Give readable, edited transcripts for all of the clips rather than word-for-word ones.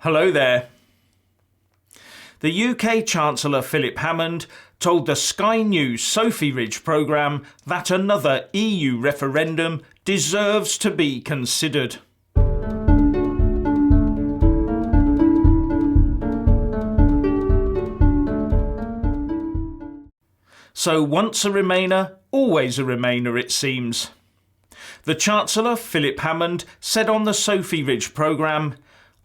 Hello there. The UK Chancellor Philip Hammond told the Sky News Sophy Ridge programme that another EU referendum deserves to be considered. So once a Remainer, always a Remainer it seems. The Chancellor, Philip Hammond, said on the Sophy Ridge programme,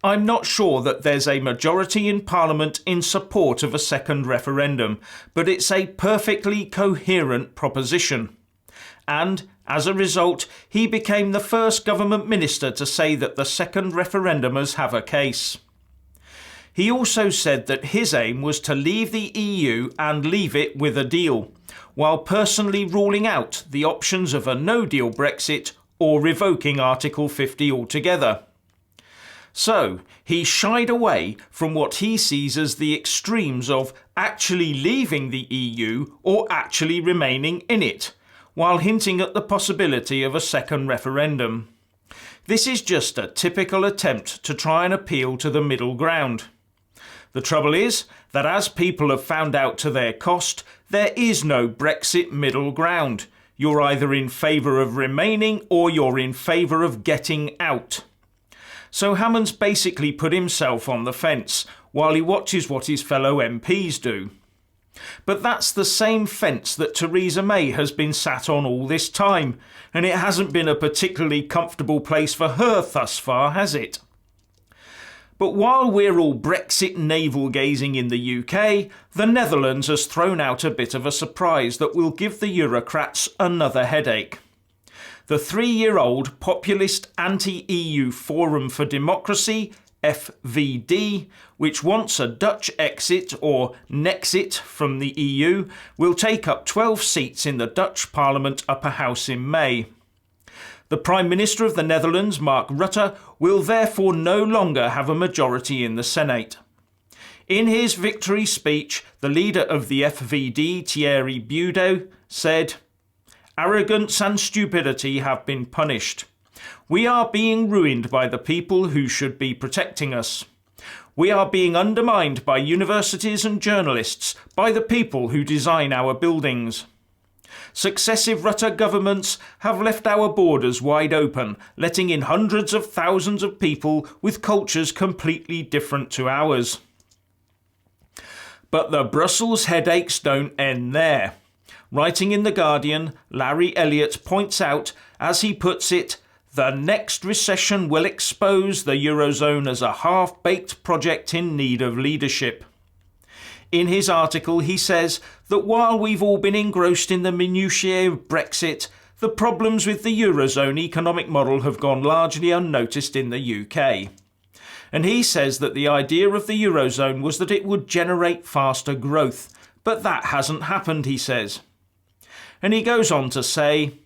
"I'm not sure that there's a majority in Parliament in support of a second referendum, but it's a perfectly coherent proposition." And, as a result, he became the first government minister to say that the second referendumers have a case. He also said that his aim was to leave the EU and leave it with a deal, while personally ruling out the options of a no-deal Brexit or revoking Article 50 altogether. So, he shied away from what he sees as the extremes of actually leaving the EU or actually remaining in it, while hinting at the possibility of a second referendum. This is just a typical attempt to try and appeal to the middle ground. The trouble is that as people have found out to their cost, there is no Brexit middle ground. You're either in favour of remaining or you're in favour of getting out. So Hammond's basically put himself on the fence while he watches what his fellow MPs do. But that's the same fence that Theresa May has been sat on all this time, and it hasn't been a particularly comfortable place for her thus far, has it? But while we're all Brexit navel-gazing in the UK, the Netherlands has thrown out a bit of a surprise that will give the Eurocrats another headache. The 3-year-old populist anti-EU Forum for Democracy, FVD, which wants a Dutch exit or Nexit from the EU, will take up 12 seats in the Dutch Parliament upper house in May. The Prime Minister of the Netherlands, Mark Rutte, will therefore no longer have a majority in the Senate. In his victory speech, the leader of the FVD, Thierry Baudet, said, "Arrogance and stupidity have been punished. We are being ruined by the people who should be protecting us. We are being undermined by universities and journalists, by the people who design our buildings. Successive Rutte governments have left our borders wide open, letting in hundreds of thousands of people with cultures completely different to ours." But the Brussels headaches don't end there. Writing in The Guardian, Larry Elliott points out, as he puts it, "The next recession will expose the Eurozone as a half-baked project in need of leadership." In his article, he says that while we've all been engrossed in the minutiae of Brexit, the problems with the Eurozone economic model have gone largely unnoticed in the UK. And he says that the idea of the Eurozone was that it would generate faster growth, but that hasn't happened, he says. And he goes on to say,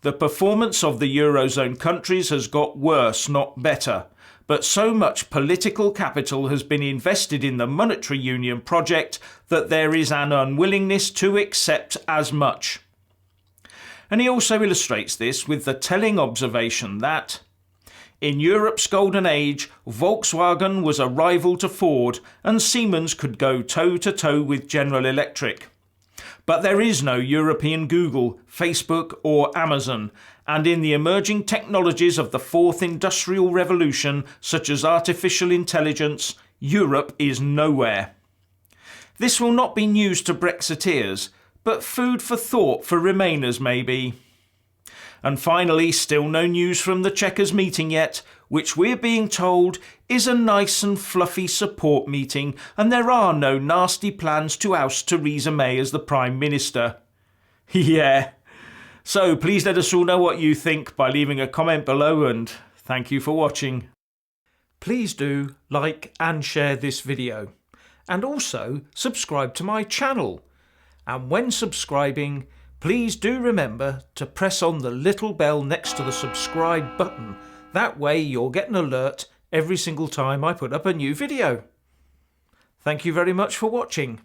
"The performance of the Eurozone countries has got worse, not better. But so much political capital has been invested in the monetary union project that there is an unwillingness to accept as much." And he also illustrates this with the telling observation that in Europe's golden age, Volkswagen was a rival to Ford and Siemens could go toe-to-toe with General Electric. But there is no European Google, Facebook or Amazon, and in the emerging technologies of the fourth industrial revolution, such as artificial intelligence, Europe is nowhere. This will not be news to Brexiteers, but food for thought for Remainers maybe. And finally, still no news from the Chequers meeting yet, which we're being told is a nice and fluffy support meeting, and there are no nasty plans to oust Theresa May as the Prime Minister. Yeah. So please let us all know what you think by leaving a comment below, and thank you for watching. Please do like and share this video, and also subscribe to my channel. And when subscribing, please do remember to press on the little bell next to the subscribe button. That way you'll get an alert every single time I put up a new video. Thank you very much for watching.